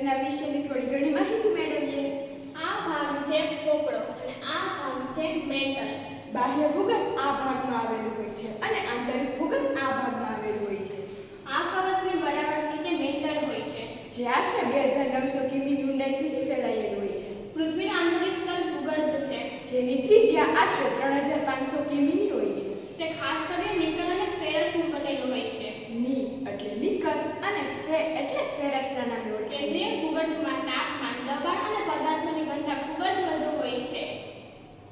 રચના વિશેની થોડી ઘણી માહિતી મેળવીએ. આ ભાગ છે પોપડો અને આ ભાગ છે મેન્ટલ. બાહ્ય ભૂગર્ભ આ ભાગમાં આવેલું હોય છે અને આંતરિક ભૂગર્ભ આ ભાગમાં આવેલું હોય છે. આ કવચની બરાબર નીચે મેન્ટલ હોય છે, જે આશરે 2900 કિમી ઊંડાઈ સુધી ફેલાયેલું હોય છે. પૃથ્વીનું આંતરિક સ્તર ભૂગર્ભ છે, જેની ત્રિજ્યા આશરે 3500 કિમીની હોય છે. તે ખાસ કરીને નિકલ અને ફેરસનું બનેલું હોય છે. ની એટલે નિકલ અને ફે એટલે ફેરસના નામે ઓળખાય છે. કેન્દ્રીય ભૂગર્ભમાં તાપમાન, દબાણ અને પદાર્થોની